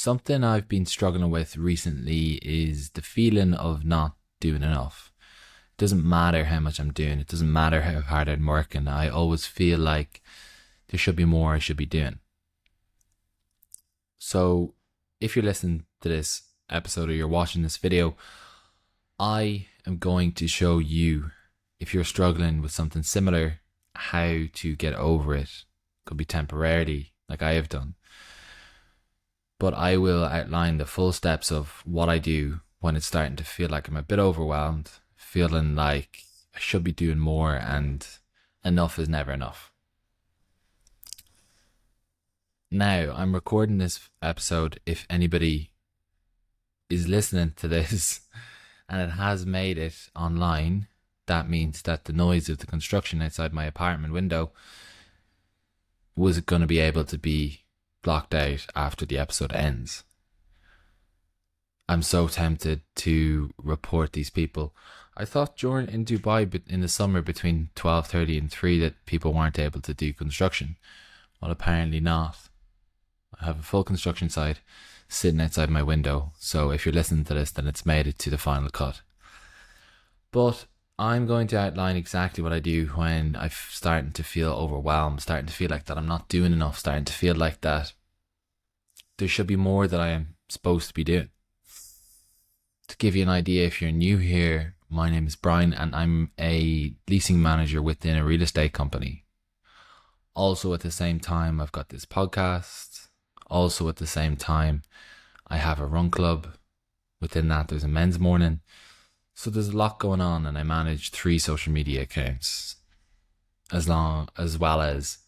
Something I've been struggling with recently is the feeling of not doing enough. It doesn't matter how much I'm doing, it doesn't matter how hard I'm working. I always feel like there should be more I should be doing. So, if you're listening to this episode or you're watching this video, I am going to show you, if you're struggling with something similar, how to get over it. Could be temporarily, like I have done. But I will outline the full steps of what I do when it's starting to feel like I'm a bit overwhelmed, feeling like I should be doing more and enough is never enough. Now, I'm recording this episode if anybody is listening to this and it has made it online. That means that the noise of the construction outside my apartment window was going to be able to be blocked out after the episode ends. I'm so tempted to report these people. I thought in Dubai in the summer between 12:30 and 3 that people weren't able to do construction. Well, apparently not. I have a full construction site sitting outside my window, so if you're listening to this, then it's made it to the final cut. But I'm going to outline exactly what I do when I'm starting to feel overwhelmed, starting to feel like that I'm not doing enough, starting to feel like that there should be more that I am supposed to be doing. To give you an idea, if you're new here, my name is Brian and I'm a leasing manager within a real estate company. Also at the same time, I've got this podcast. Also at the same time, I have a run club. Within that, there's a men's morning. So there's a lot going on, and I manage 3 social media accounts, as well as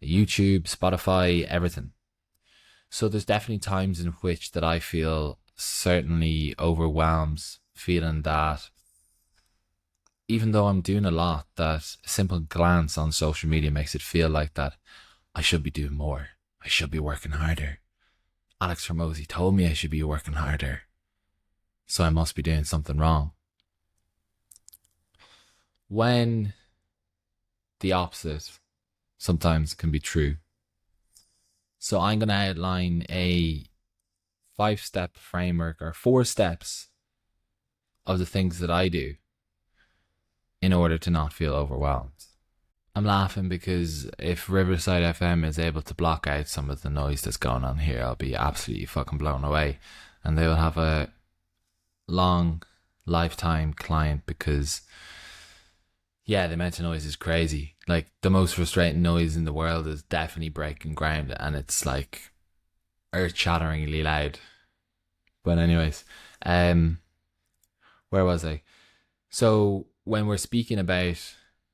YouTube, Spotify, everything. So there's definitely times in which that I feel certainly overwhelmed, feeling that even though I'm doing a lot, that a simple glance on social media makes it feel like that I should be doing more. I should be working harder. Alex Hormozi told me I should be working harder, so I must be doing something wrong. When the opposite sometimes can be true. So I'm going to outline a 5-step framework or 4 steps of the things that I do in order to not feel overwhelmed. I'm laughing because if Riverside FM is able to block out some of the noise that's going on here, I'll be absolutely fucking blown away. And they will have a long lifetime client because the amount of noise is crazy. Like, the most frustrating noise in the world is definitely breaking ground, and it's like earth-shatteringly loud. But anyways, where was I? So when we're speaking about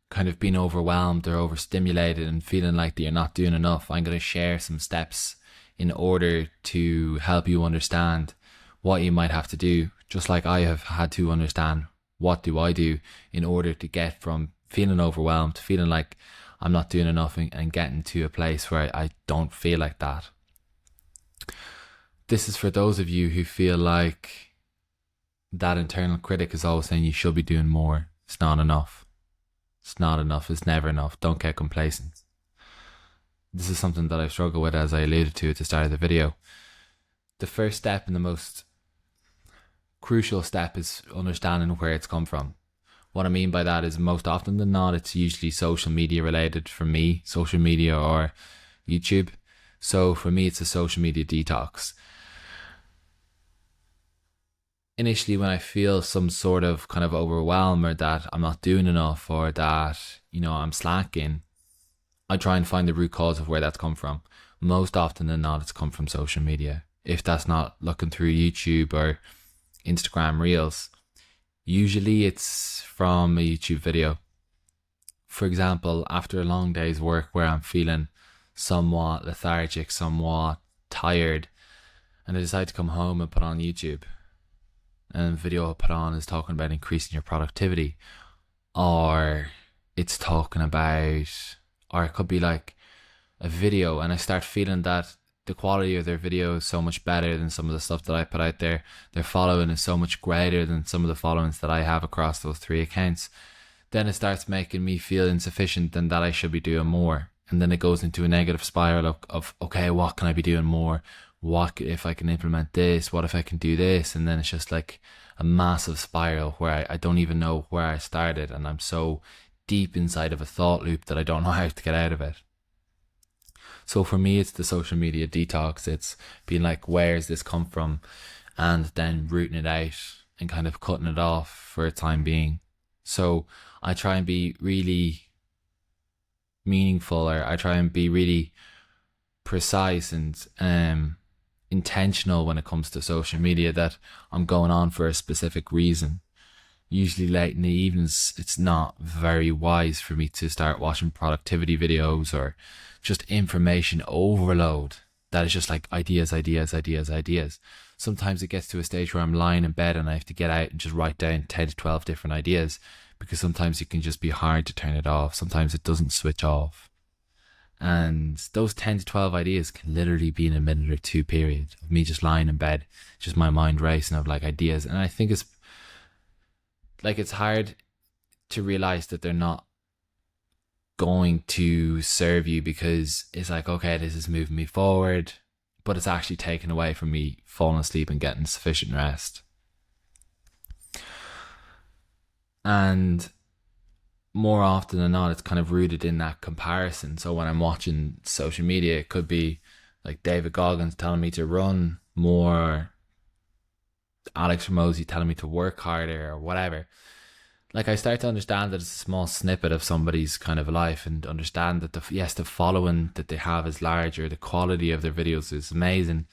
kind of being overwhelmed or overstimulated and feeling like that you're not doing enough, I'm going to share some steps in order to help you understand what you might have to do, just like I have had to understand what do I do in order to get from feeling overwhelmed, feeling like I'm not doing enough, and getting to a place where I don't feel like that. This is for those of you who feel like that internal critic is always saying you should be doing more. It's not enough. It's not enough. It's never enough. Don't get complacent. This is something that I struggle with, as I alluded to at the start of the video. The first step and the most crucial step is understanding where it's come from. What I mean by that is, most often than not, it's usually social media related for me, social media or YouTube. So for me, it's a social media detox. Initially, when I feel some sort of kind of overwhelm, or that I'm not doing enough, or that, I'm slacking, I try and find the root cause of where that's come from. Most often than not, it's come from social media. If that's not looking through YouTube or Instagram Reels, usually it's from a YouTube video. For example, after a long day's work where I'm feeling somewhat lethargic, somewhat tired, and I decide to come home and put on YouTube, and the video I put on is talking about increasing your productivity, or it's talking about, or it could be like a video, and I start feeling that the quality of their video is so much better than some of the stuff that I put out there. Their following is so much greater than some of the followings that I have across those 3 accounts. Then it starts making me feel insufficient and that I should be doing more. And then it goes into a negative spiral of okay, what can I be doing more? what if I can implement this? What if I can do this? And then it's just like a massive spiral where I don't even know where I started, and I'm so deep inside of a thought loop that I don't know how to get out of it. So for me, it's the social media detox. It's being like, where's this come from? And then rooting it out and kind of cutting it off for a time being. So I try and be really meaningful, or I try and be really precise and intentional when it comes to social media, that I'm going on for a specific reason. Usually late in the evenings, it's not very wise for me to start watching productivity videos or just information overload that is just like ideas. Sometimes it gets to a stage where I'm lying in bed and I have to get out and just write down 10 to 12 different ideas, because sometimes it can just be hard to turn it off. Sometimes it doesn't switch off. And those 10 to 12 ideas can literally be in a minute or two period of me just lying in bed, just my mind racing of like ideas. And I think it's hard to realize that they're not going to serve you, because it's like, okay, this is moving me forward, but it's actually taken away from me falling asleep and getting sufficient rest. And more often than not, it's kind of rooted in that comparison. So when I'm watching social media, it could be like David Goggins telling me to run more, Alex Ramosi telling me to work harder, or whatever. Like, I start to understand that it's a small snippet of somebody's kind of life, and understand that the following that they have is larger, the quality of their videos is amazing,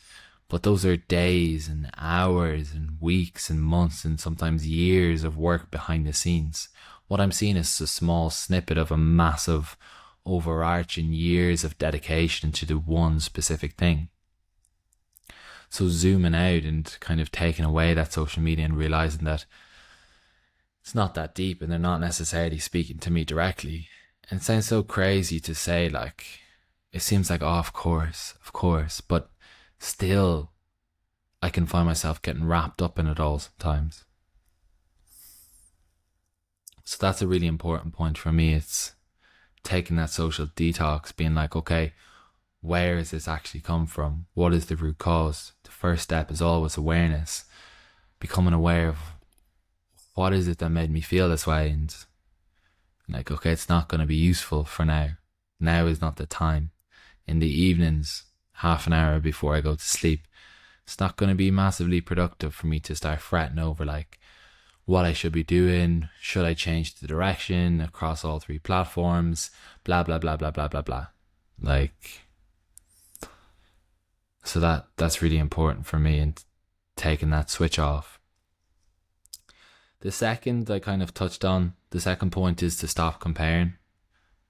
but those are days and hours and weeks and months and sometimes years of work behind the scenes. What I'm seeing is a small snippet of a massive overarching years of dedication to the one specific thing. So zooming out and kind of taking away that social media and realizing that it's not that deep and they're not necessarily speaking to me directly. And it sounds so crazy to say, like, it seems like, oh, of course, but still I can find myself getting wrapped up in it all sometimes. So that's a really important point for me. It's taking that social detox, being like, okay, where has this actually come from? What is the root cause? The first step is always awareness, becoming aware of what is it that made me feel this way, and like, okay, it's not going to be useful for now. Now is not the time. In the evenings, half an hour before I go to sleep, it's not going to be massively productive for me to start fretting over like what I should be doing. Should I change the direction across all three platforms? Blah, blah, blah, blah, blah, blah, blah. Like, so that's really important for me, and taking that switch off. The second I kind of touched on, the second point is to stop comparing.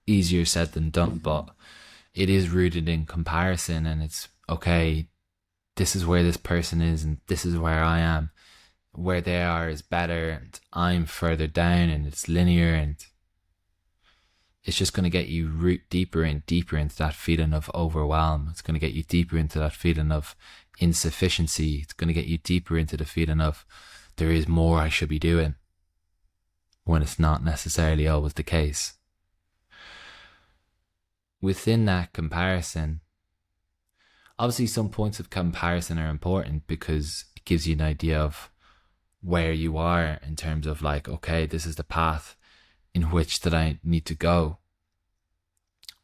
Easier said than done, but it is rooted in comparison, and it's okay, this is where this person is and this is where I am. Where they are is better and I'm further down, and it's linear, and it's just going to get you deeper and deeper into that feeling of overwhelm. It's going to get you deeper into that feeling of insufficiency. It's going to get you deeper into the feeling of there is more I should be doing, when it's not necessarily always the case. Within that comparison, obviously some points of comparison are important because it gives you an idea of where you are in terms of like, okay, this is the path in which that I need to go.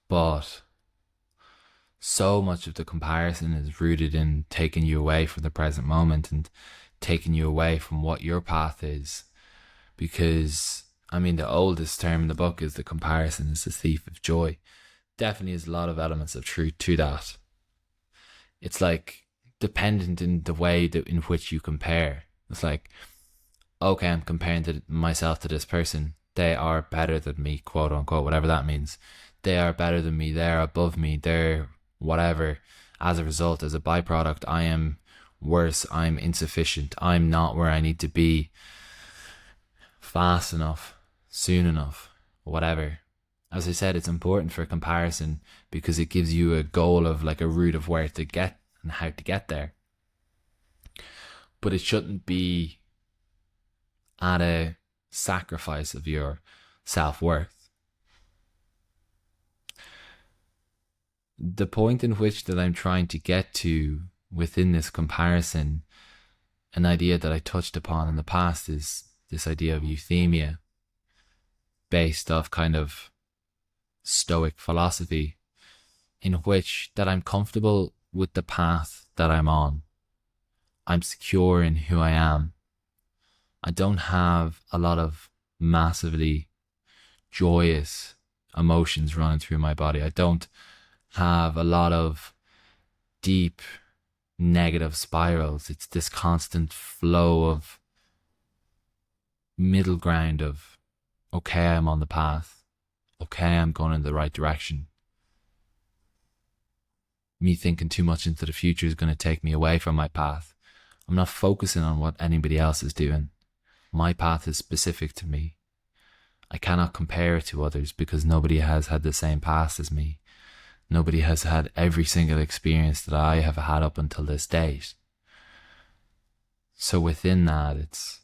But so much of the comparison is rooted in taking you away from the present moment and taking you away from what your path is. Because, I mean, the oldest term in the book is the comparison is the thief of joy. Definitely is a lot of elements of truth to that. It's like dependent in the way that in which you compare. It's like, okay, I'm comparing myself to this person. They are better than me, quote unquote, whatever that means. They are better than me. They're above me. They're whatever. As a result, as a byproduct, I am worse. I'm insufficient. I'm not where I need to be fast enough, soon enough, whatever. As I said, it's important for comparison because it gives you a goal of like a route of where to get and how to get there. But it shouldn't be at a sacrifice of your self-worth. The point in which that I'm trying to get to within this comparison, an idea that I touched upon in the past is this idea of euthymia, based off kind of Stoic philosophy, in which that I'm comfortable with the path that I'm on. I'm secure in who I am. I don't have a lot of massively joyous emotions running through my body. I don't have a lot of deep negative spirals. It's this constant flow of middle ground of, okay, I'm on the path. Okay, I'm going in the right direction. Me thinking too much into the future is going to take me away from my path. I'm not focusing on what anybody else is doing. My path is specific to me. I cannot compare it to others because nobody has had the same path as me. Nobody has had every single experience that I have had up until this date. So within that, it's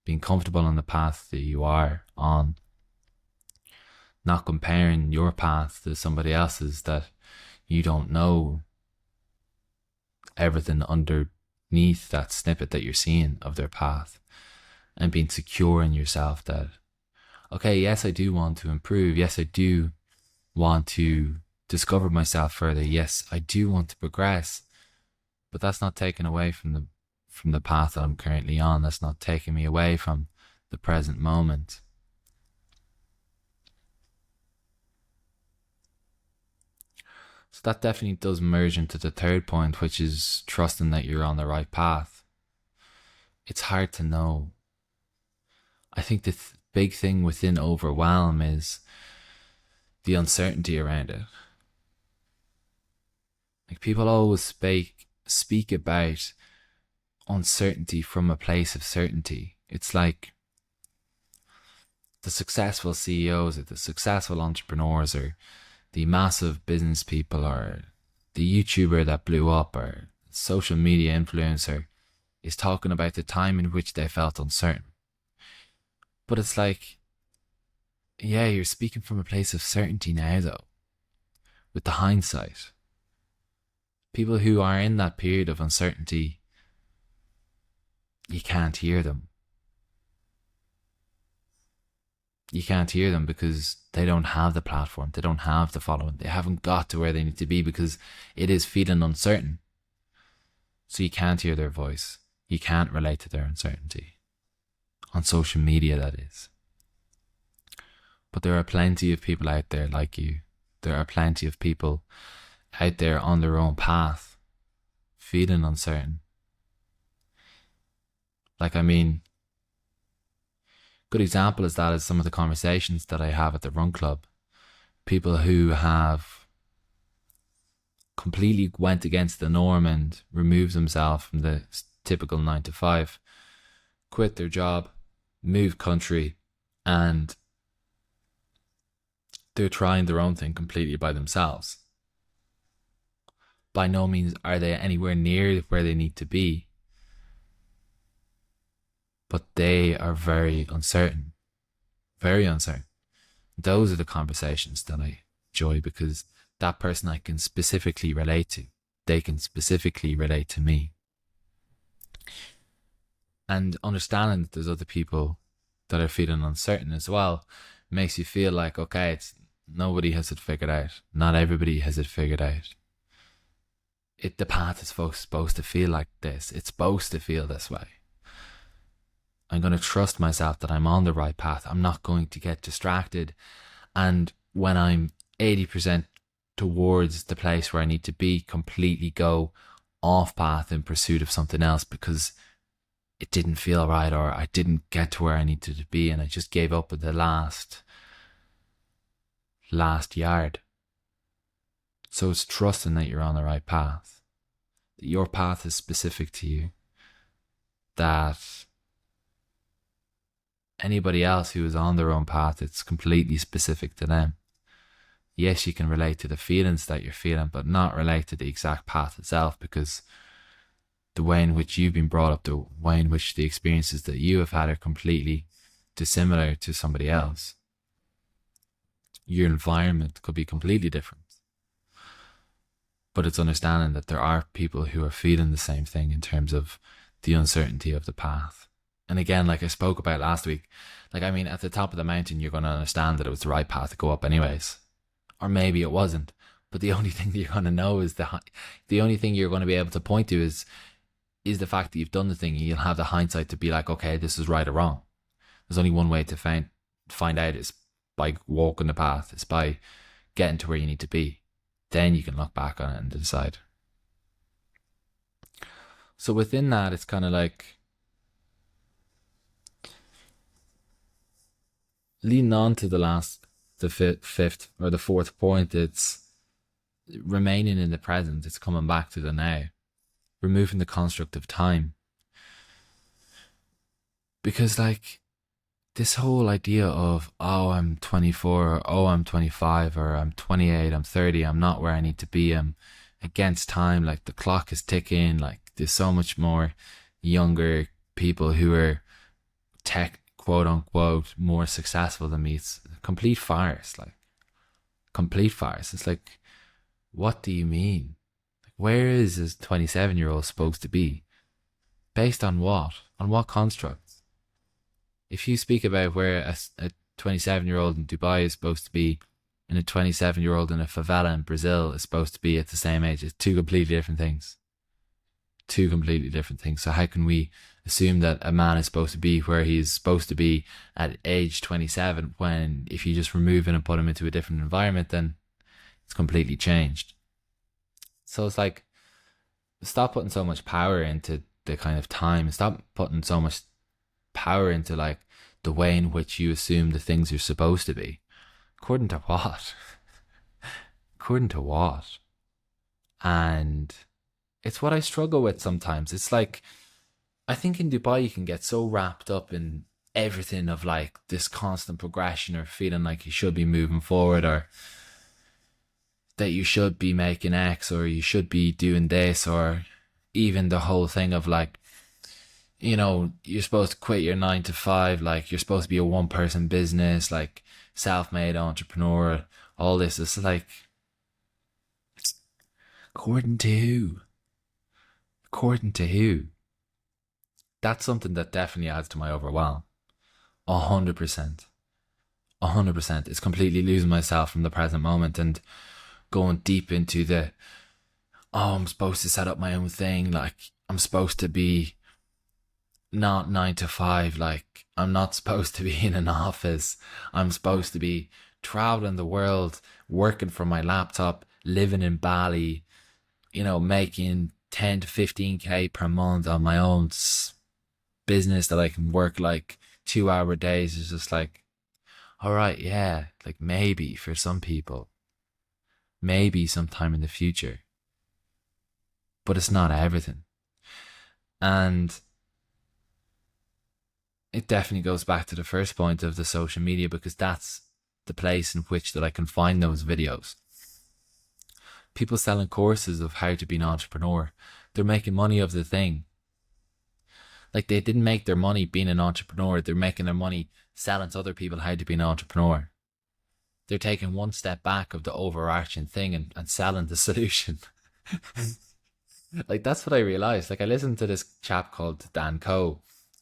being comfortable on the path that you are on. Not comparing your path to somebody else's that you don't know everything underneath that snippet that you're seeing of their path. And being secure in yourself that, okay, yes, I do want to improve. Yes, I do want to discover myself further. Yes, I do want to progress. But that's not taken away from the path that I'm currently on. That's not taking me away from the present moment. So that definitely does merge into the third point, which is trusting that you're on the right path. It's hard to know. I think the big thing within overwhelm is the uncertainty around it. Like, people always speak about uncertainty from a place of certainty. It's like the successful CEOs or the successful entrepreneurs or the massive business people or the YouTuber that blew up or social media influencer is talking about the time in which they felt uncertain. But it's like, yeah, you're speaking from a place of certainty now though, with the hindsight. People who are in that period of uncertainty, you can't hear them. You can't hear them because they don't have the platform. They don't have the following. They haven't got to where they need to be because it is feeling uncertain. So you can't hear their voice. You can't relate to their uncertainty. On social media, that is. But there are plenty of people out there like you. There are plenty of people out there on their own path, feeling uncertain. Like, I mean, good example is that is some of the conversations that I have at the Run Club. People who have completely went against the norm and removed themselves from the typical 9 to 5, quit their job, moved country, and they're trying their own thing completely by themselves. By no means are they anywhere near where they need to be, but they are very uncertain. Very uncertain. Those are the conversations that I enjoy because that person I can specifically relate to. They can specifically relate to me. And understanding that there's other people that are feeling uncertain as well makes you feel like, okay, nobody has it figured out. Not everybody has it figured out. The path is supposed to feel like this. It's supposed to feel this way. I'm going to trust myself that I'm on the right path. I'm not going to get distracted. And when I'm 80% towards the place where I need to be, completely go off path in pursuit of something else because it didn't feel right or I didn't get to where I needed to be and I just gave up at the last yard. So it's trusting that you're on the right path, that your path is specific to you, that anybody else who is on their own path, it's completely specific to them. Yes, you can relate to the feelings that you're feeling, but not relate to the exact path itself because the way in which you've been brought up, the way in which the experiences that you have had are completely dissimilar to somebody else. Your environment could be completely different. But it's understanding that there are people who are feeling the same thing in terms of the uncertainty of the path. And again, like I spoke about last week, like, I mean, at the top of the mountain, you're going to understand that it was the right path to go up anyways. Or maybe it wasn't. But the only thing that you're going to know is the only thing you're going to be able to point to is the fact that you've done the thing, and you'll have the hindsight to be like, okay, this is right or wrong. There's only one way to find out, is by walking the path. It's by getting to where you need to be. Then you can look back on it and decide. So within that, it's kind of like leading on to the fifth or the fourth point. It's remaining in the present. It's coming back to the now, removing the construct of time. Because like this whole idea of, oh, I'm 24, or oh, I'm 25, or I'm 28, I'm 30, I'm not where I need to be, I'm against time, like the clock is ticking, like there's so much more younger people who are tech, quote unquote, more successful than me. It's a complete farce, like complete farce. It's like, what do you mean? Like, where is this 27-year-old supposed to be? Based on what? On what construct? If you speak about where a 27-year-old in Dubai is supposed to be, and a 27-year-old in a favela in Brazil is supposed to be at the same age, it's two completely different things. Two completely different things. So how can we assume that a man is supposed to be where he's supposed to be at age 27, when if you just remove it and put him into a different environment, then it's completely changed? So it's like, stop putting so much power into the kind of time. Stop putting so much power into like the way in which you assume the things you're supposed to be. According to what? According to what? And it's what I struggle with sometimes. It's like, I think in Dubai you can get so wrapped up in everything of like this constant progression, or feeling like you should be moving forward, or that you should be making X, or you should be doing this, or even the whole thing of like, you know, you're supposed to quit your 9 to 5, like you're supposed to be a one person business, like self-made entrepreneur, all this. It's like, according to who? According to who? That's something that definitely adds to my overwhelm. 100%. 100%. It's completely losing myself from the present moment and going deep into the, oh, I'm supposed to set up my own thing. Like, I'm supposed to be not 9 to 5. Like, I'm not supposed to be in an office. I'm supposed to be traveling the world, working from my laptop, living in Bali, you know, making 10 to 15k per month on my own business that I can work like 2 hour days. Is just like, all right, yeah, like maybe for some people, maybe sometime in the future, but it's not everything. And it definitely goes back to the first point of the social media, because that's the place in which that I can find those videos. People selling courses of how to be an entrepreneur. They're making money of the thing. Like, they didn't make their money being an entrepreneur. They're making their money selling to other people how to be an entrepreneur. They're taking one step back of the overarching thing and selling the solution. Like, that's what I realized. Like, I listened to this chap called Dan Coe,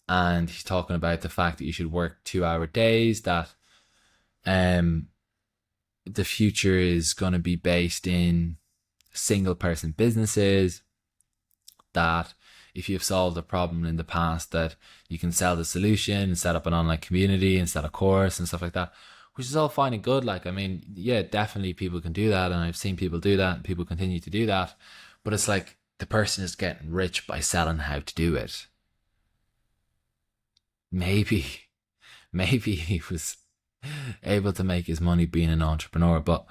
and he's talking about the fact that you should work 2 hour days, that the future is going to be based in single person businesses, that if you've solved a problem in the past, that you can sell the solution and set up an online community and sell a course and stuff like that, which is all fine and good. Like, I mean, yeah, definitely people can do that, and I've seen people do that, and people continue to do that. But it's like, the person is getting rich by selling how to do it. Maybe he was able to make his money being an entrepreneur, but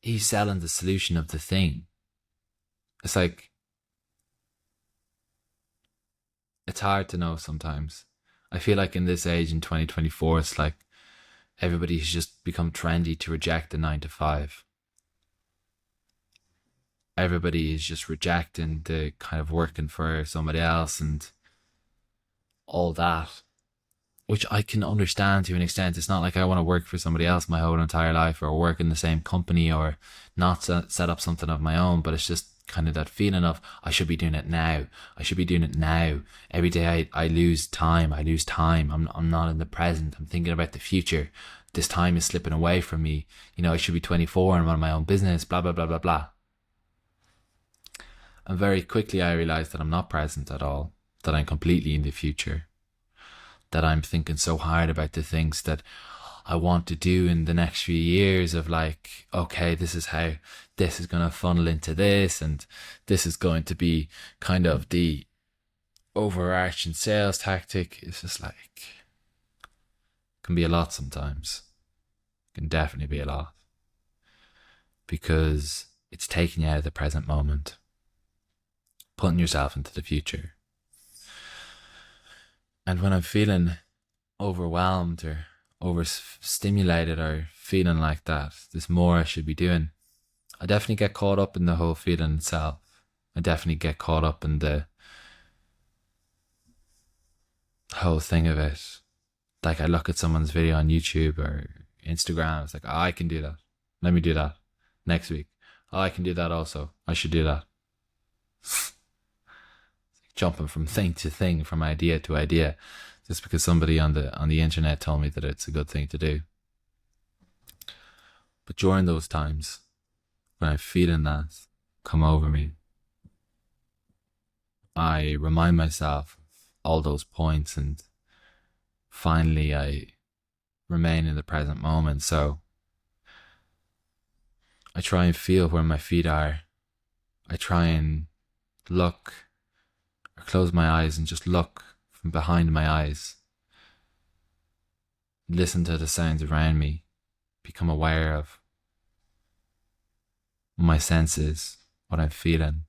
he's selling the solution of the thing. It's like, it's hard to know sometimes. I feel like in this age, in 2024, it's like everybody's just become trendy to reject the 9 to 5. Everybody is just rejecting the kind of working for somebody else and all that. which I can understand to an extent. It's not like I want to work for somebody else my whole entire life, or work in the same company, or not set up something of my own, but it's just kind of that feeling of I should be doing it now. I should be doing it now. Every day I lose time. I lose time. I'm not in the present. I'm thinking about the future. This time is slipping away from me. You know, I should be 24 and run my own business, blah, blah, blah, blah, blah. And very quickly I realized that I'm not present at all, that I'm completely in the future, that I'm thinking so hard about the things that I want to do in the next few years, of like, okay, this is how this is going to funnel into this, and this is going to be kind of the overarching sales tactic. It's just like, can be a lot sometimes. Can definitely be a lot, because it's taking you out of the present moment, putting yourself into the future. And when I'm feeling overwhelmed or overstimulated, or feeling like that there's more I should be doing, I definitely get caught up in the whole feeling itself. I definitely get caught up in the whole thing of it. Like, I look at someone's video on YouTube or Instagram, it's like, oh, I can do that. Let me do that next week. Oh, I can do that also. I should do that. Jumping from thing to thing, from idea to idea, just because somebody on the internet told me that it's a good thing to do. But during those times when I'm feeling that come over me, I remind myself of all those points, and finally I remain in the present moment. So I try and feel where my feet are. I try and look, or close my eyes and just look from behind my eyes. Listen to the sounds around me. Become aware of my senses, what I'm feeling.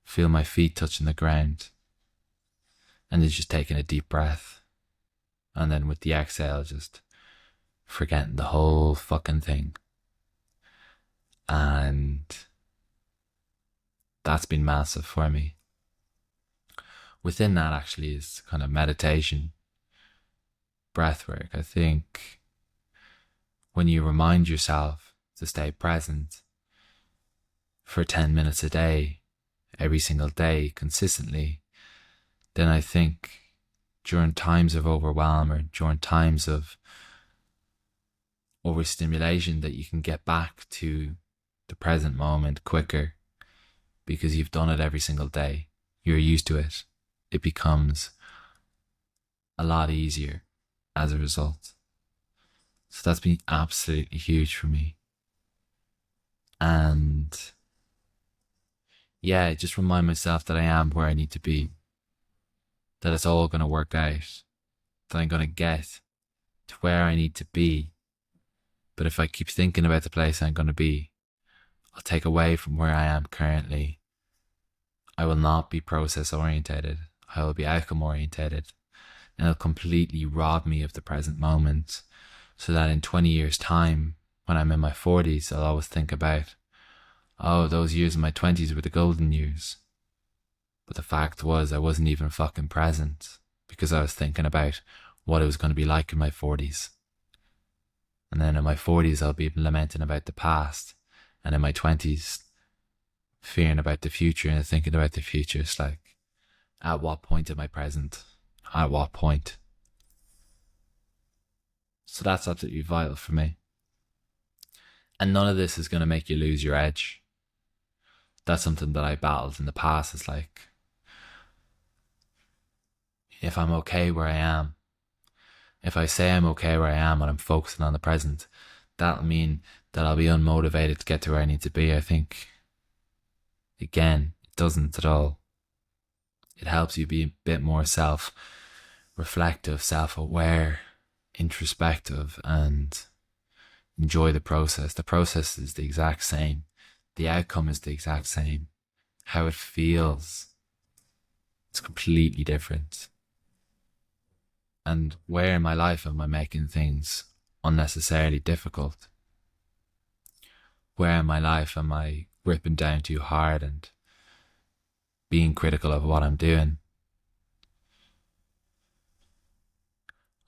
Feel my feet touching the ground. And then just taking a deep breath. And then with the exhale, just forgetting the whole fucking thing. And that's been massive for me. Within that actually is kind of meditation, breath work. I think when you remind yourself to stay present for 10 minutes a day, every single day, consistently, then I think during times of overwhelm, or during times of overstimulation, that you can get back to the present moment quicker, because you've done it every single day. You're used to it. It becomes a lot easier as a result. So that's been absolutely huge for me. And yeah, just remind myself that I am where I need to be, that it's all going to work out, that I'm going to get to where I need to be. But if I keep thinking about the place I'm going to be, I'll take away from where I am currently. I will not be process orientated. I will be outcome orientated, and it'll completely rob me of the present moment, so that in 20 years time, when I'm in my 40s, I'll always think about, oh, those years in my 20s were the golden years. But the fact was, I wasn't even fucking present, because I was thinking about what it was going to be like in my 40s. And then in my 40s, I'll be lamenting about the past, and in my 20s, fearing about the future and thinking about the future. It's like, at what point am I present? At what point? So that's absolutely vital for me. And none of this is going to make you lose your edge. That's something that I battled in the past. It's like, if I'm okay where I am, if I say I'm okay where I am and I'm focusing on the present, that'll mean that I'll be unmotivated to get to where I need to be. I think, again, it doesn't at all. It helps you be a bit more self-reflective, self-aware, introspective, and enjoy the process. The process is the exact same. The outcome is the exact same. How it feels, it's completely different. And where in my life am I making things unnecessarily difficult? Where in my life am I gripping down too hard and being critical of what I'm doing?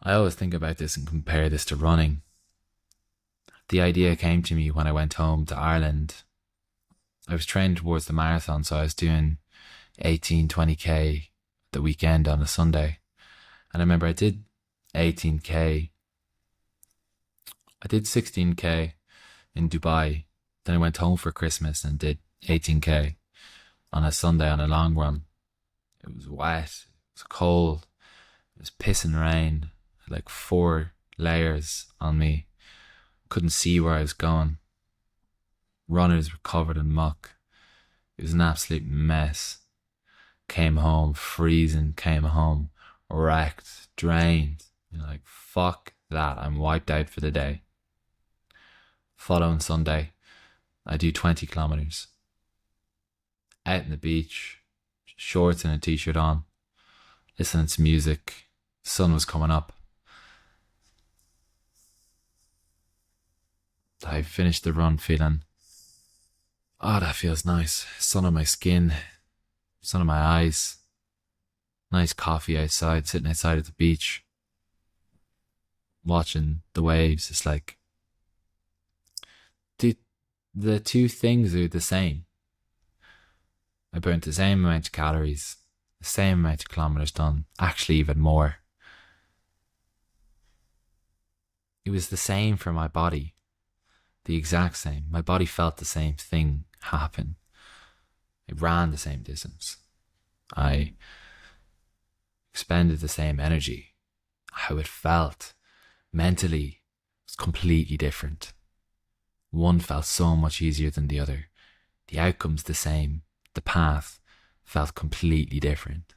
I always think about this and compare this to running. The idea came to me when I went home to Ireland. I was training towards the marathon, so I was doing 18, 20k the weekend on a Sunday. And I remember I did 18k. I did 16k in Dubai. Then I went home for Christmas and did 18k on a Sunday on a long run. It was wet, it was cold, it was pissing rain, like 4 layers on me. Couldn't see where I was going. Runners were covered in muck. It was an absolute mess. Came home freezing, came home wrecked, drained. Like, fuck that, I'm wiped out for the day. Following Sunday, I do 20 kilometers. Out on the beach, shorts and a t-shirt on, listening to music. The sun was coming up. I finished the run feeling, oh, that feels nice. Sun on my skin, sun on my eyes. Nice coffee outside, sitting outside at the beach, watching the waves. It's like, the two things are the same. I burnt the same amount of calories, the same amount of kilometers done, actually even more. It was the same for my body. The exact same. My body felt the same thing happen. It ran the same distance. I expended the same energy. How it felt mentally was completely different. One felt so much easier than the other. The outcome's the same. The path felt completely different.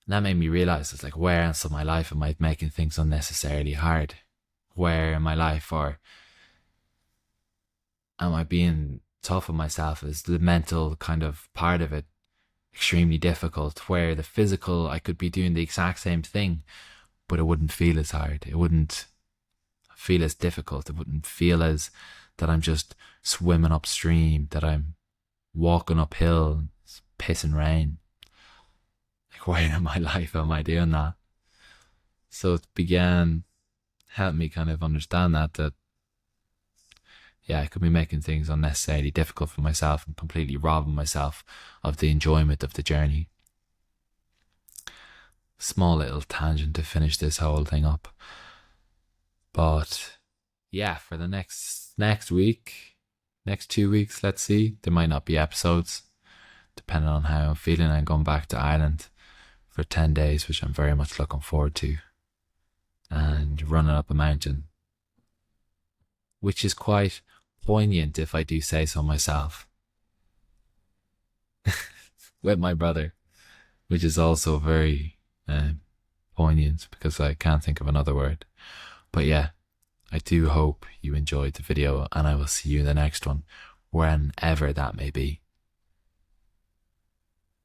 And that made me realise, it's like, where else in my life am I making things unnecessarily hard? Where in my life, or am I being tough on myself? Is the mental kind of part of it extremely difficult, where the physical, I could be doing the exact same thing, but it wouldn't feel as hard. It wouldn't feel as difficult. It wouldn't feel as that I'm just swimming upstream, that I'm walking uphill, it's pissing rain. Like, where in my life am I doing that? So it began, helped me kind of understand that yeah, I could be making things unnecessarily difficult for myself and completely robbing myself of the enjoyment of the journey. Small little tangent to finish this whole thing up. But yeah, for the next week, next 2 weeks, let's see, there might not be episodes, depending on how I'm feeling. I'm going back to Ireland for 10 days, which I'm very much looking forward to, and running up a mountain, which is quite poignant, if I do say so myself, with my brother, which is also very poignant, because I can't think of another word. But yeah, I do hope you enjoyed the video, and I will see you in the next one, whenever that may be.